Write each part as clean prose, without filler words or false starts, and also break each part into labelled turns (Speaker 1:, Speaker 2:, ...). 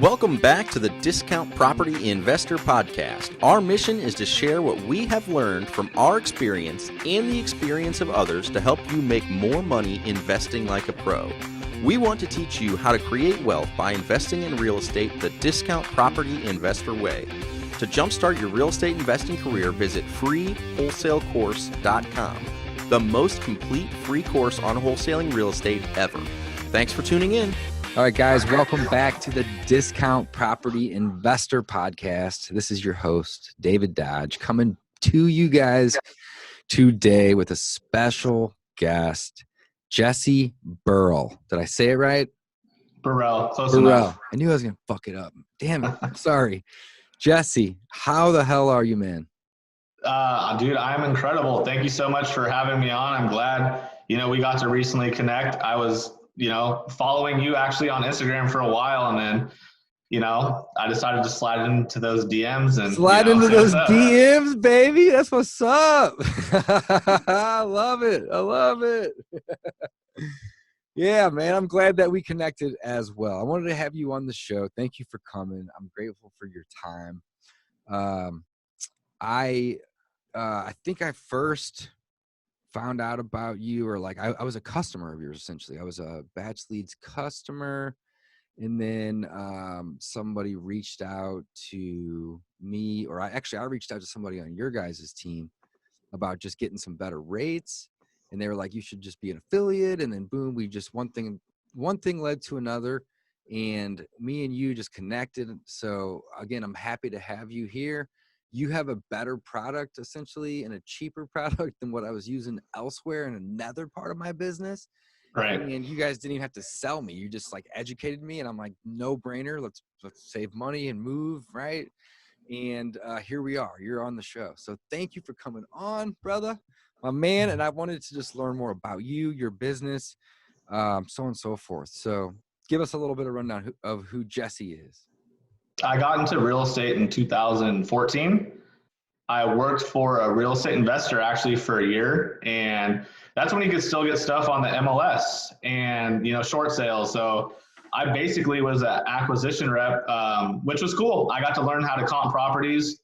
Speaker 1: Welcome back to the Discount Property Investor Podcast. Our mission is to share what we have learned from our experience and the experience of others to help you make more money investing like a pro. We want to teach you how to create wealth by investing in real estate the Discount Property Investor way. To jumpstart your real estate investing career, visit freewholesalecourse.com, the most complete free course on wholesaling real estate ever. Thanks for tuning in.
Speaker 2: All right, guys, welcome back to the Discount Property Investor Podcast. This is your host, David Dodge, coming to you guys today with a special guest, Jesse Burrell. Did I say it right?
Speaker 3: Burrell, close enough.
Speaker 2: I knew I was going to fuck it up. Damn it. I'm sorry. Jesse, how the hell are you, man?
Speaker 3: Dude, I'm incredible. Thank you so much for having me on. I'm glad, we got to recently connect. I was following you actually on Instagram for a while, and then, I decided to slide into those DMs and
Speaker 2: slide into those DMs, baby. That's what's up. I love it. Yeah, man. I'm glad that we connected as well. I wanted to have you on the show. Thank you for coming. I'm grateful for your time. I think I first found out about you, or I was a customer of yours, essentially. I was a BatchLeads customer, and then somebody reached out to me, or I reached out to somebody on your guys' team about just getting some better rates, and they were like, you should just be an affiliate. And then boom, we just one thing led to another, and me and you just connected. So again, I'm happy to have you here. You have a better product, essentially, and a cheaper product than what I was using elsewhere in another part of my business.
Speaker 3: Right.
Speaker 2: And you guys didn't even have to sell me. You just educated me, and I'm like, no brainer. Let's save money and move, right? And here we are. You're on the show. So thank you for coming on, brother, my man. And I wanted to just learn more about you, your business, so on and so forth. So give us a little bit of rundown of who Jesse is.
Speaker 3: I got into real estate in 2014. I worked for a real estate investor actually for a year, and that's when you could still get stuff on the MLS and, short sales. So I basically was an acquisition rep, which was cool. I got to learn how to comp properties,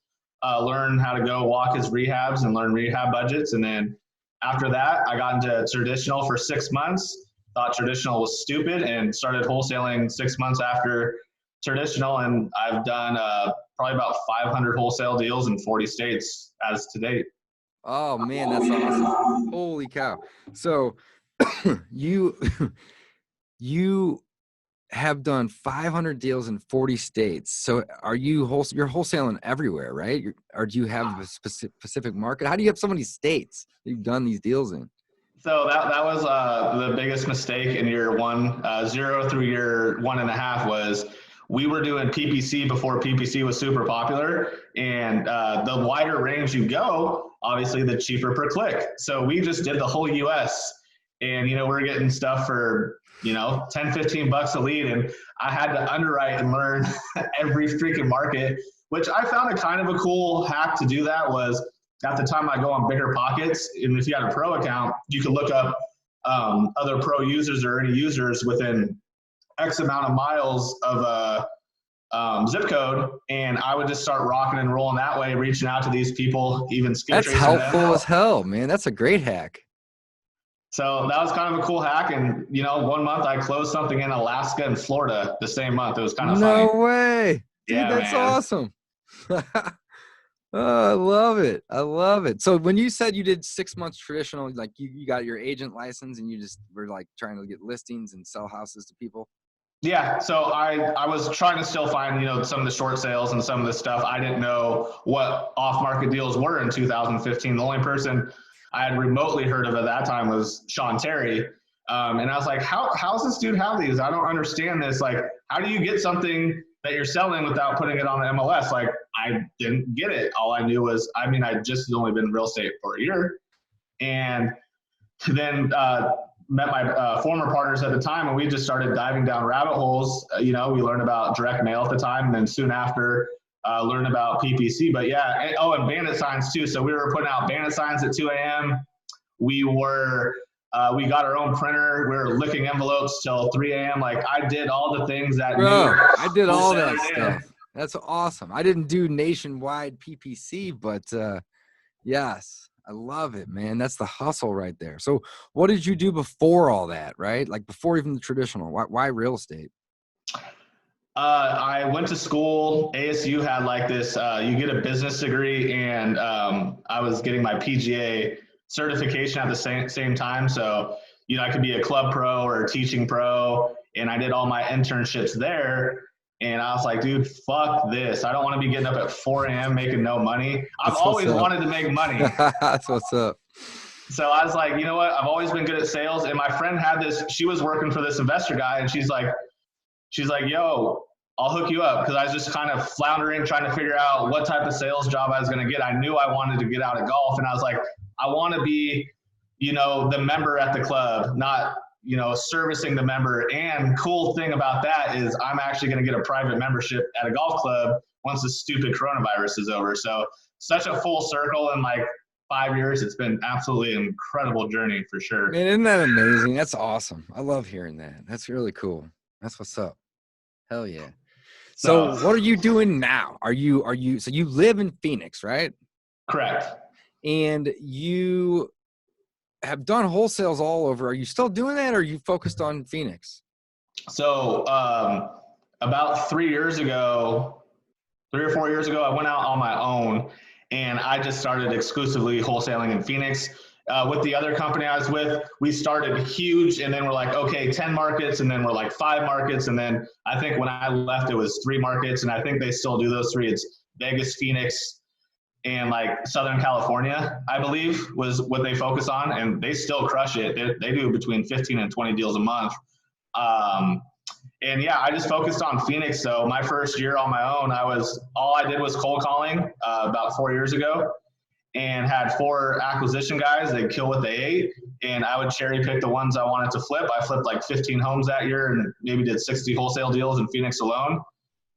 Speaker 3: learn how to go walk his rehabs and learn rehab budgets. And then after that, I got into traditional for 6 months, thought traditional was stupid, and started wholesaling 6 months after traditional, and I've done probably about 500 wholesale deals in 40 states as to date.
Speaker 2: Oh man, that's awesome! Holy cow! So you have done 500 deals in 40 states. So are you're wholesaling everywhere, right? Or do you have a specific market? How do you have so many states that you've done these deals in?
Speaker 3: So that was the biggest mistake in year 0 through year 1.5 was we were doing PPC before PPC was super popular, and the wider range you go, obviously the cheaper per click. So we just did the whole US, and we're getting stuff for $10, $15 a lead, and I had to underwrite and learn every freaking market, which I found a kind of a cool hack to do. That was at the time I go on Bigger Pockets, and if you had a pro account, you could look up other pro users or any users within X amount of miles of a zip code, and I would just start rocking and rolling that way, reaching out to these people, even skill
Speaker 2: That's
Speaker 3: tracing
Speaker 2: helpful
Speaker 3: them.
Speaker 2: as hell, man. That's a great hack.
Speaker 3: So that was kind of a cool hack, and 1 month I closed something in Alaska and Florida the same month. It was kind of funny.
Speaker 2: No way, dude.
Speaker 3: Yeah,
Speaker 2: that's
Speaker 3: man.
Speaker 2: awesome. Oh, I love it. So when you said you did 6 months traditional, you got your agent license and you just were trying to get listings and sell houses to people.
Speaker 3: Yeah, so I was trying to still find, some of the short sales and some of the stuff. I didn't know what off-market deals were in 2015. The only person I had remotely heard of at that time was Sean Terry. And I was like, how's this dude have these? I don't understand this. How do you get something that you're selling without putting it on the MLS? I didn't get it. All I knew was, I'd just only been in real estate for a year. And then met my former partners at the time, and we just started diving down rabbit holes. We learned about direct mail at the time, and then soon after learned about PPC. But yeah, and bandit signs too. So we were putting out bandit signs at 2 a.m. We were We got our own printer. We were licking envelopes till 3 a.m. Like I did all the things that.
Speaker 2: Bro, I did all that stuff. That's awesome. I didn't do nationwide PPC, but yes, I love it, man. That's the hustle right there. So what did you do before all that, right? Like before even the traditional, why real estate?
Speaker 3: I went to school. ASU had like this, you get a business degree, and I was getting my PGA certification at the same time. So, I could be a club pro or a teaching pro, and I did all my internships there. And I was like, dude, fuck this. I don't want to be getting up at 4 a.m. making no money. I've always wanted to make money.
Speaker 2: That's what's up.
Speaker 3: So I was like, you know what? I've always been good at sales. And my friend had this, she was working for this investor guy, and she's like, yo, I'll hook you up. Cause I was just kind of floundering, trying to figure out what type of sales job I was going to get. I knew I wanted to get out of golf. And I was like, I want to be, the member at the club, not, servicing the member. And cool thing about that is I'm actually going to get a private membership at a golf club once the stupid coronavirus is over. So such a full circle in like 5 years. It's been absolutely an incredible journey for sure.
Speaker 2: Man, isn't that amazing? That's awesome. I love hearing that. That's really cool. That's what's up. Hell yeah. So what are you doing now? So you live in Phoenix, right?
Speaker 3: Correct.
Speaker 2: And you have done wholesales all over. Are you still doing that, or are you focused on Phoenix?
Speaker 3: So about 3 or 4 years ago, I went out on my own, and I just started exclusively wholesaling in Phoenix. With the other company I was with, we started huge, and then we're like, okay, 10 markets, and then we're like 5 markets. And then I think when I left, it was 3 markets, and I think they still do those 3. It's Vegas, Phoenix, and like Southern California, I believe, was what they focus on, and they still crush it. They do between 15 and 20 deals a month. And yeah, I just focused on Phoenix. So my first year on my own, all I did was cold calling about 4 years ago, and had 4 acquisition guys. They'd kill what they ate, and I would cherry pick the ones I wanted to flip. I flipped like 15 homes that year, and maybe did 60 wholesale deals in Phoenix alone.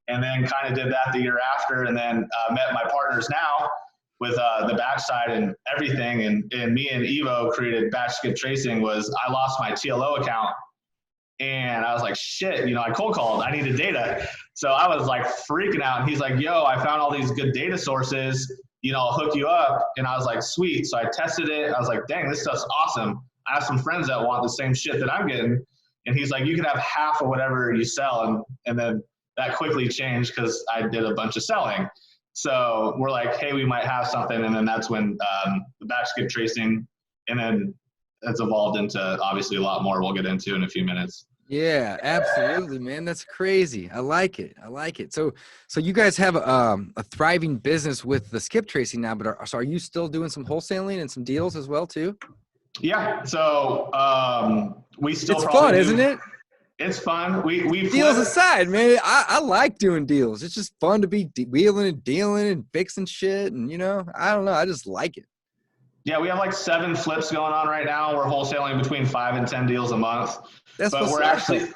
Speaker 3: And then kind of did that the year after, and then met my partners now with the batch side and everything. And me and Evo created Batch Skip Tracing. I lost my TLO account, and I was like, shit, I cold called. I needed data. So I was like freaking out. And he's like, yo, I found all these good data sources. I'll hook you up. And I was like, sweet. So I tested it. I was like, dang, this stuff's awesome. I have some friends that want the same shit that I'm getting. And he's like, you can have half of whatever you sell. And then that quickly changed because I did a bunch of selling. So we're like, hey, we might have something. And then that's when the Batch Skip Tracing, and then it's evolved into obviously a lot more we'll get into in a few minutes.
Speaker 2: Yeah, absolutely, man. That's crazy. I like it. So you guys have a thriving business with the skip tracing now, but are you still doing some wholesaling and some deals as well too?
Speaker 3: Yeah. So we still.
Speaker 2: It's fun, isn't it?
Speaker 3: It's fun. We
Speaker 2: deals aside, man. I like doing deals. It's just fun to be wheeling and dealing and fixing shit, and I don't know. I just like it.
Speaker 3: Yeah, we have like 7 flips going on right now. We're wholesaling between 5 and 10 deals a month. But we're actually,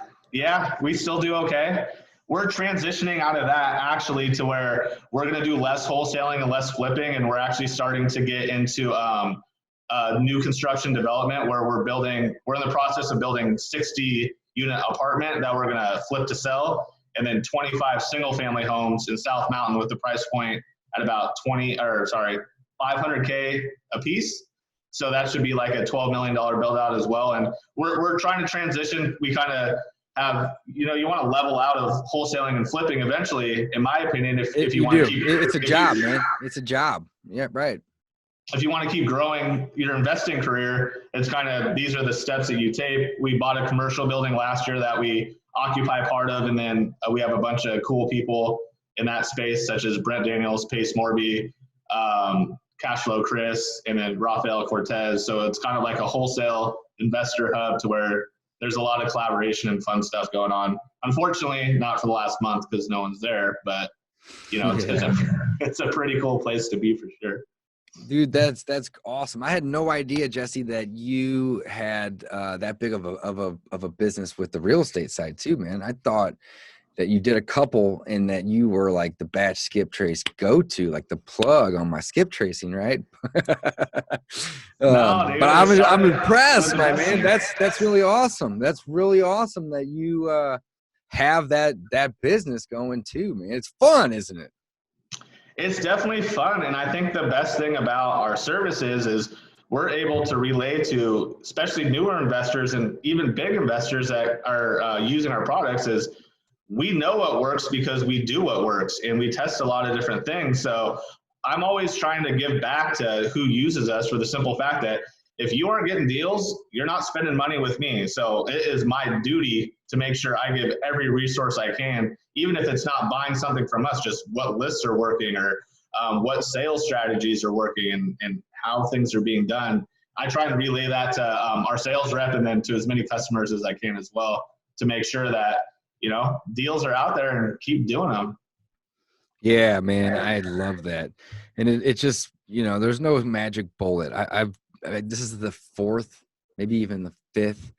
Speaker 3: we still do okay. We're transitioning out of that actually to where we're going to do less wholesaling and less flipping. And we're actually starting to get into new construction development where we're in the process of building 60 unit apartment that we're going to flip to sell. And then 25 single family homes in South Mountain with the price point at about $500K a piece. So that should be like a $12 million build out as well. And we're trying to transition. We kind of have, you want to level out of wholesaling and flipping eventually, in my opinion, if you want to keep.
Speaker 2: It's a job, man. It's a job. Yeah, right.
Speaker 3: If you want to keep growing your investing career, it's kind of, these are the steps that you take. We bought a commercial building last year that we occupy part of. And then we have a bunch of cool people in that space, such as Brent Daniels, Pace Morby, Cashflow Chris, and then Rafael Cortez. So it's kind of like a wholesale investor hub to where there's a lot of collaboration and fun stuff going on. Unfortunately, not for the last month because no one's there, but it's a pretty cool place to be for sure.
Speaker 2: Dude, that's awesome. I had no idea, Jesse, that you had that big of a business with the real estate side too, man. I thought that you did a couple and that you were like the batch skip trace go-to, like the plug on my skip tracing, right?
Speaker 3: No, dude,
Speaker 2: but I'm
Speaker 3: with
Speaker 2: impressed, my
Speaker 3: investing.
Speaker 2: man. That's really awesome. That's really awesome that you have that business going too, man. It's fun, isn't it?
Speaker 3: It's definitely fun. And I think the best thing about our services is we're able to relay to especially newer investors and even big investors that are using our products is we know what works because we do what works and we test a lot of different things. So I'm always trying to give back to who uses us for the simple fact that if you aren't getting deals, you're not spending money with me. So it is my duty to make sure I give every resource I can, even if it's not buying something from us, just what lists are working or what sales strategies are working and how things are being done. I try to relay that to our sales rep and then to as many customers as I can as well to make sure that, you know, deals are out there and keep doing them.
Speaker 2: Yeah, man, I love that. And it just, you know, there's no magic bullet. This is the fourth, maybe even the fifth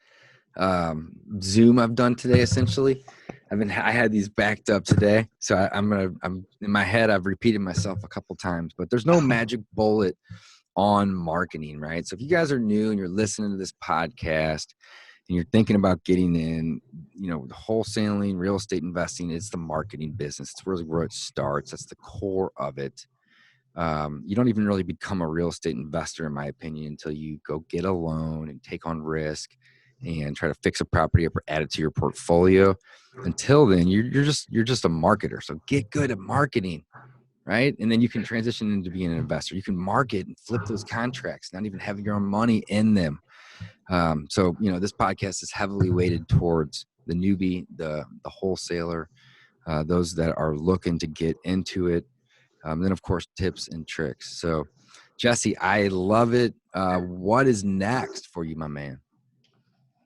Speaker 2: Zoom I've done today. Essentially, I had these backed up today, so I'm in my head. I've repeated myself a couple times, but there's no magic bullet on marketing, right? So if you guys are new and you're listening to this podcast and you're thinking about getting in, you know, wholesaling, real estate investing, it's the marketing business. It's really where it starts. That's the core of it. You don't even really become a real estate investor, in my opinion, until you go get a loan and take on risk and try to fix a property up or add it to your portfolio. Until then, you're just a marketer. So get good at marketing, right? And then you can transition into being an investor. You can market and flip those contracts, not even having your own money in them. So, you know, this podcast is heavily weighted towards the newbie, the wholesaler, those that are looking to get into it. Then, of course, tips and tricks. So, Jesse, I love it. What is next for you, my man?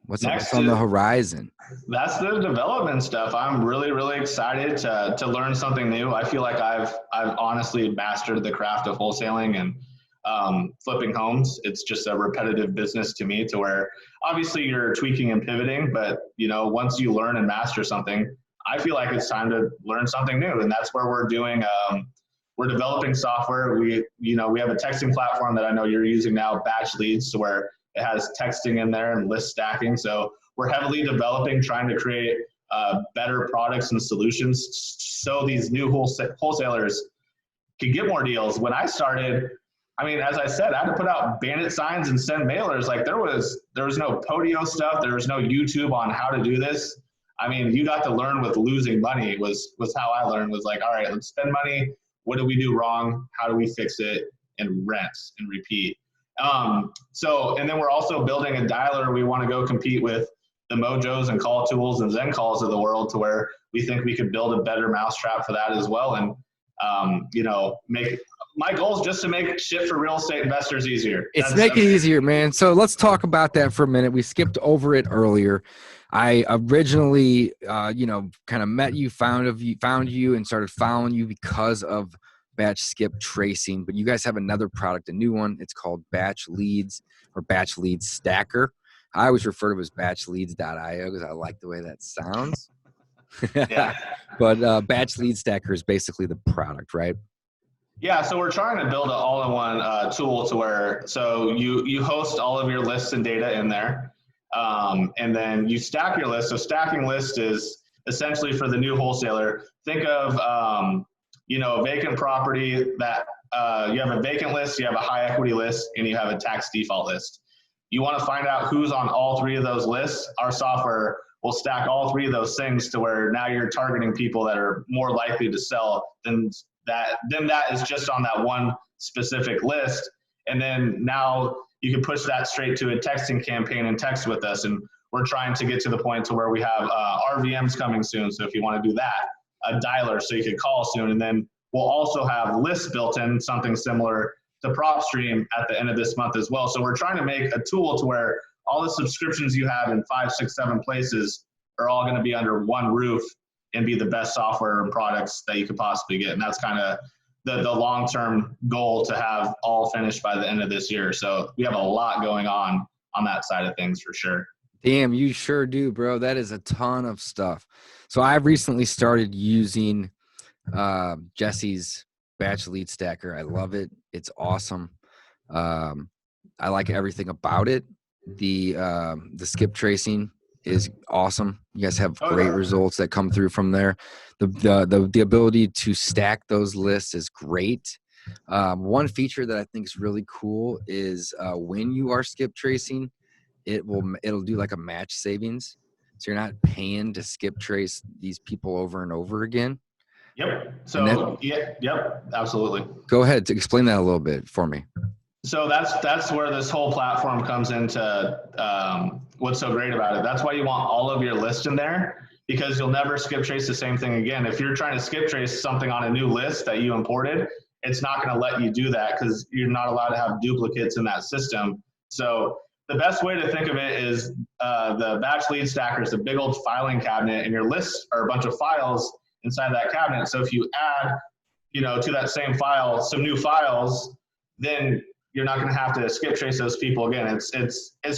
Speaker 2: What's on the horizon?
Speaker 3: That's the development stuff. I'm really, really excited to learn something new. I feel like I've honestly mastered the craft of wholesaling and flipping homes. It's just a repetitive business to me, to where obviously you're tweaking and pivoting, but you know, once you learn and master something, I feel like it's time to learn something new. And that's where we're doing, we're developing software. We have a texting platform that I know you're using now, BatchLeads, to where it has texting in there and list stacking. So we're heavily developing, trying to create better products and solutions so these new wholesalers can get more deals. When I started, I mean, as I said, I had to put out bandit signs and send mailers. Like there was no Podio stuff. There was no YouTube on how to do this. I mean, you got to learn with losing money was how I learned, was like, all right, let's spend money. What did we do wrong? How do we fix it? And rinse and repeat. And then we're also building a dialer. We want to go compete with the Mojos and Call Tools and Zen Calls of the world, to where we think we could build a better mousetrap for that as well. And, my goal is just to make shit for real estate investors easier.
Speaker 2: Make it easier, man. So let's talk about that for a minute. We skipped over it earlier. I originally, kind of met you, found you, and started following you because of batch skip tracing. But you guys have another product, a new one. It's called BatchLeads or BatchLeads Stacker. I always refer to it as BatchLeads.io because I like the way that sounds.
Speaker 3: Yeah.
Speaker 2: But BatchLeads Stacker is basically the product, right?
Speaker 3: Yeah, so we're trying to build an all-in-one tool to where, so you host all of your lists and data in there, and then you stack your list. So stacking list is essentially for the new wholesaler. Think of, a vacant property that you have a vacant list, you have a high equity list, and you have a tax default list. You want to find out who's on all three of those lists. Our software will stack all three of those things to where now you're targeting people that are more likely to sell than that is just on that one specific list. And then now you can push that straight to a texting campaign and text with us. And we're trying to get to the point to where we have RVMs coming soon. So if you want to do that, a dialer so you can call soon. And then we'll also have lists built in, something similar to PropStream at the end of this month as well. So we're trying to make a tool to where all the subscriptions you have in 5, 6, 7 places are all going to be under one roof and be the best software and products that you could possibly get. And that's kind of the long-term goal, to have all finished by the end of this year. So we have a lot going on that side of things for sure.
Speaker 2: Damn, you sure do, bro. That is a ton of stuff. So I've recently started using Jesse's Batch Lead Stacker. I love it. It's awesome. I like everything about it. The skip tracing is awesome. You guys have great results that come through from there. The ability to stack those lists is great. One feature that I think is really cool is when you are skip tracing, it'll do like a match savings. So you're not paying to skip trace these people over and over again.
Speaker 3: Yep. So yep, absolutely.
Speaker 2: Go ahead to explain that a little bit for me.
Speaker 3: So that's where this whole platform comes into what's so great about it. That's why you want all of your lists in there, because you'll never skip trace the same thing again. If you're trying to skip trace something on a new list that you imported, it's not going to let you do that because you're not allowed to have duplicates in that system. So the best way to think of it is the Batch Lead Stacker is a big old filing cabinet, and your lists are a bunch of files inside that cabinet. So if you add, to that same file some new files, then you're not going to have to skip trace those people again. It's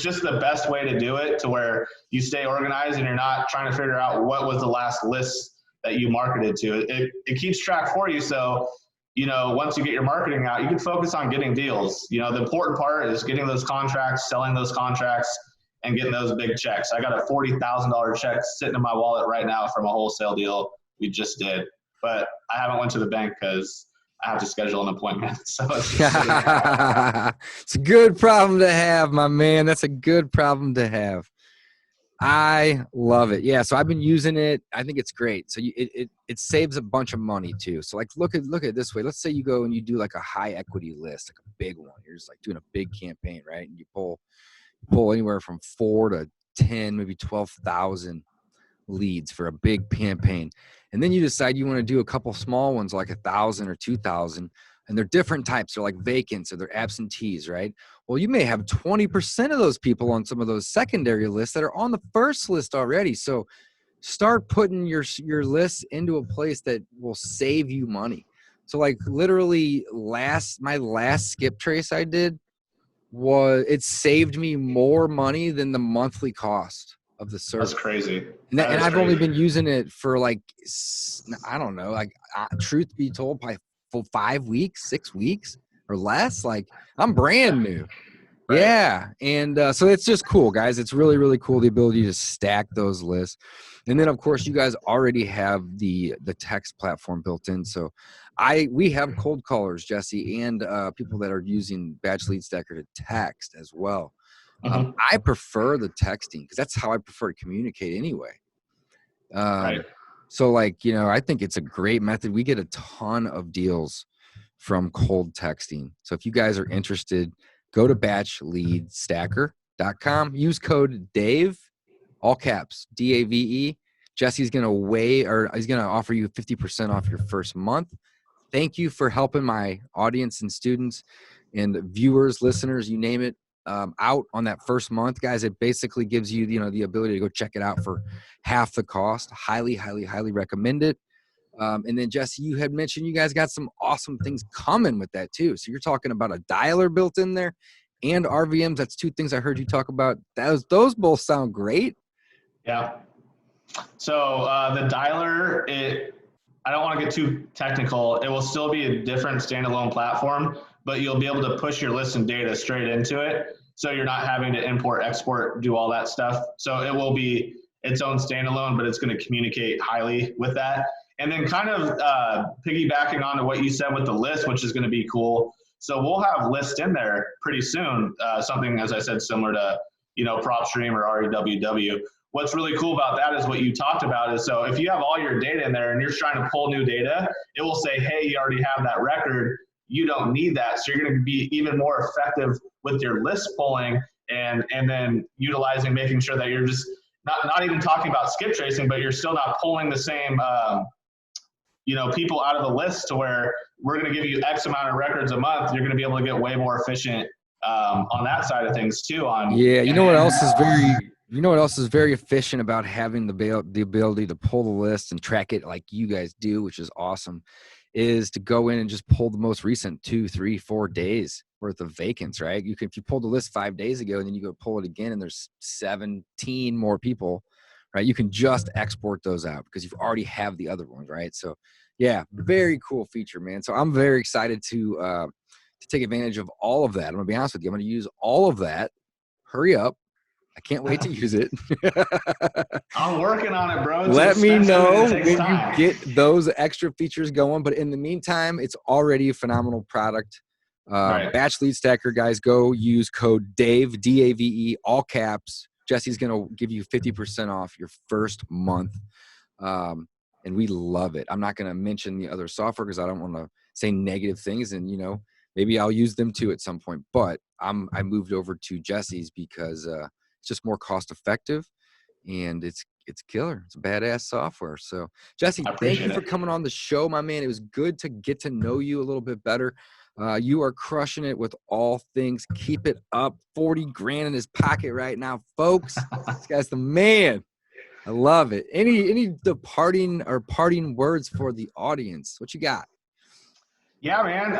Speaker 3: just the best way to do it, to where you stay organized and you're not trying to figure out what was the last list that you marketed to. It keeps track for you. So, once you get your marketing out, you can focus on getting deals. The important part is getting those contracts, selling those contracts, and getting those big checks. I got a $40,000 check sitting in my wallet right now from a wholesale deal we just did, but I haven't went to the bank because I have to schedule an appointment. So it's
Speaker 2: a good problem to have, my man. That's a good problem to have. I love it. Yeah. So I've been using it. I think it's great. So it saves a bunch of money too. So like, look at it this way. Let's say you go and you do like a high equity list, like a big one. You're just like doing a big campaign, right? And you pull anywhere from 4 to 10, maybe 12,000 leads for a big campaign. And then you decide you want to do a couple small ones, like 1,000 or 2,000, and they're different types. They're like vacants or they're absentees, right? Well, you may have 20% of those people on some of those secondary lists that are on the first list already. So start putting your lists into a place that will save you money. So like literally my last skip trace I did it saved me more money than the monthly cost of the service.
Speaker 3: That's crazy.
Speaker 2: And I've only been using it for like, I don't know, like truth be told, by 5 weeks, 6 weeks or less. Like I'm brand new. Right. Yeah. And so it's just cool, guys. It's really, really cool, the ability to stack those lists. And then of course you guys already have the text platform built in. So we have cold callers, Jesse, and people that are using Batch Lead Stacker to text as well. I prefer the texting because that's how I prefer to communicate anyway. Right. So like, I think it's a great method. We get a ton of deals from cold texting. So if you guys are interested, go to batchleadstacker.com, use code DAVE, all caps, DAVE. Jesse's going to he's going to offer you 50% off your first month. Thank you for helping my audience and students and viewers, listeners, you name it, out on that first month, guys. It basically gives you, the ability to go check it out for half the cost. Highly, highly, highly recommend it. And then Jesse, you had mentioned you guys got some awesome things coming with that too. So you're talking about a dialer built in there and RVMs. That's 2 things I heard you talk about. Those both sound great.
Speaker 3: Yeah. So the dialer, I don't want to get too technical. It will still be a different standalone platform, but you'll be able to push your list and data straight into it. So you're not having to import, export, do all that stuff. So it will be its own standalone, but it's going to communicate highly with that. And then kind of piggybacking onto what you said with the list, which is going to be cool. So we'll have lists in there pretty soon. Something, as I said, similar to, PropStream or REWW. What's really cool about that is what you talked about is, so if you have all your data in there and you're trying to pull new data, it will say, hey, you already have that record. You don't need that. So you're going to be even more effective with your list pulling and then utilizing, making sure that you're just not even talking about skip tracing, but you're still not pulling the same, people out of the list to where we're going to give you X amount of records a month. You're going to be able to get way more efficient on that side of things too.
Speaker 2: You know what else is very efficient about having the ability to pull the list and track it like you guys do, which is awesome, is to go in and just pull the most recent 2, 3, 4 days worth of vacants, right? If you pulled the list 5 days ago and then you go pull it again and there's 17 more people, right? You can just export those out because you've already have the other ones, right? So yeah, very cool feature, man. So I'm very excited to take advantage of all of that. I'm gonna be honest with you. I'm gonna use all of that. Hurry up. I can't wait to use it.
Speaker 3: I'm working on it, bro.
Speaker 2: Let me know when you get those extra features going. But in the meantime, it's already a phenomenal product.
Speaker 3: Right.
Speaker 2: Batch Lead Stacker, guys, go use code DAVE, DAVE, all caps. Jesse's going to give you 50% off your first month. And we love it. I'm not going to mention the other software because I don't want to say negative things. And, maybe I'll use them too at some point. But I moved over to Jesse's because it's just more cost effective. And it's killer. It's a badass software. So, Jesse, thank you for coming on the show, my man. It was good to get to know you a little bit better. You are crushing it with all things. Keep it up. 40 grand in his pocket right now, folks. This guy's the man. I love it. Any departing or parting words for the audience? What you got?
Speaker 3: Yeah, man.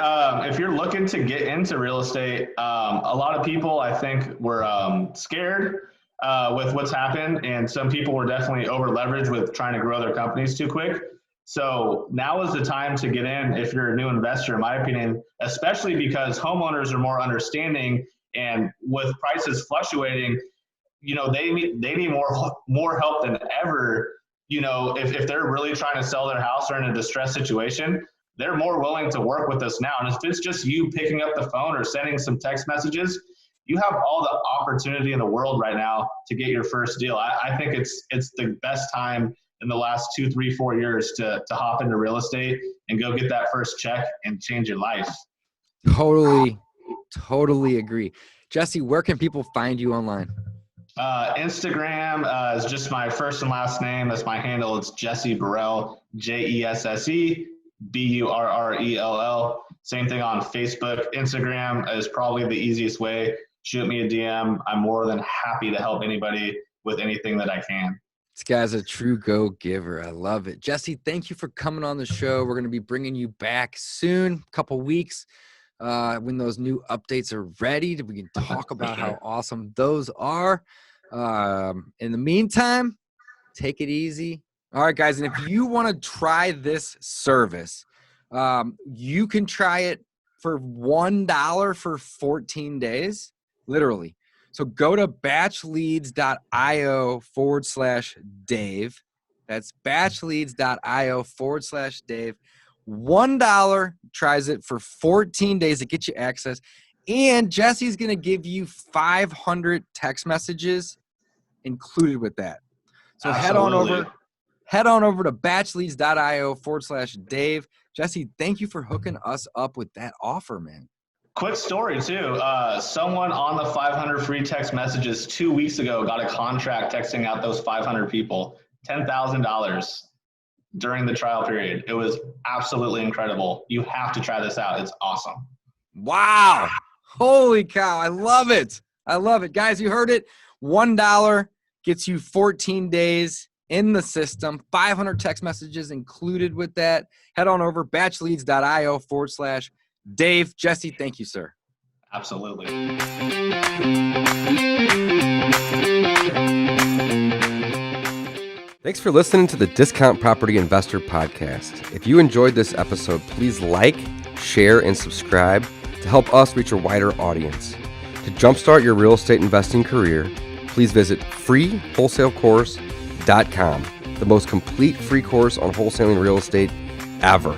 Speaker 3: If you're looking to get into real estate, a lot of people, I think, were scared with what's happened. And some people were definitely over leveraged with trying to grow their companies too quick. So now is the time to get in if you're a new investor, in my opinion, especially because homeowners are more understanding, and with prices fluctuating, they need more help than ever. If they're really trying to sell their house or in a distressed situation, they're more willing to work with us now. And if it's just you picking up the phone or sending some text messages, you have all the opportunity in the world right now to get your first deal. I think it's the best time in the last 2, 3, 4 years to hop into real estate and go get that first check and change your life.
Speaker 2: Totally agree. Jesse, where can people find you online?
Speaker 3: Instagram is just my first and last name. That's my handle. It's Jesse Burrell, Jesse Burrell. Same thing on Facebook. Instagram is probably the easiest way. Shoot me a DM. I'm more than happy to help anybody with anything that I can.
Speaker 2: This guy's a true go-giver. I love it. Jesse, thank you for coming on the show. We're going to be bringing you back soon, a couple weeks, when those new updates are ready. We can talk about how awesome those are. In the meantime, take it easy. All right, guys. And if you want to try this service, you can try it for $1 for 14 days, literally. So go to batchleads.io/Dave. That's batchleads.io/Dave. $1 tries it for 14 days to get you access. And Jesse's going to give you 500 text messages included with that. So
Speaker 3: Absolutely.
Speaker 2: head on over to batchleads.io/Dave. Jesse, thank you for hooking us up with that offer, man.
Speaker 3: Quick story too. Someone on the 500 free text messages 2 weeks ago got a contract texting out those 500 people, $10,000 during the trial period. It was absolutely incredible. You have to try this out. It's awesome.
Speaker 2: Wow. Holy cow. I love it. Guys, you heard it. $1 gets you 14 days in the system, 500 text messages included with that. Head on over batchleads.io/Dave. Jesse, thank you, sir.
Speaker 3: Absolutely.
Speaker 4: Thanks for listening to the Discount Property Investor Podcast. If you enjoyed this episode, please like, share, and subscribe to help us reach a wider audience. To jumpstart your real estate investing career, please visit freewholesalecourse.com, the most complete free course on wholesaling real estate ever.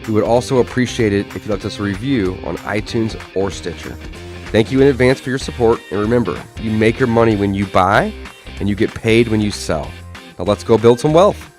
Speaker 4: We would also appreciate it if you left us a review on iTunes or Stitcher. Thank you in advance for your support, and remember, you make your money when you buy, and you get paid when you sell. Now let's go build some wealth.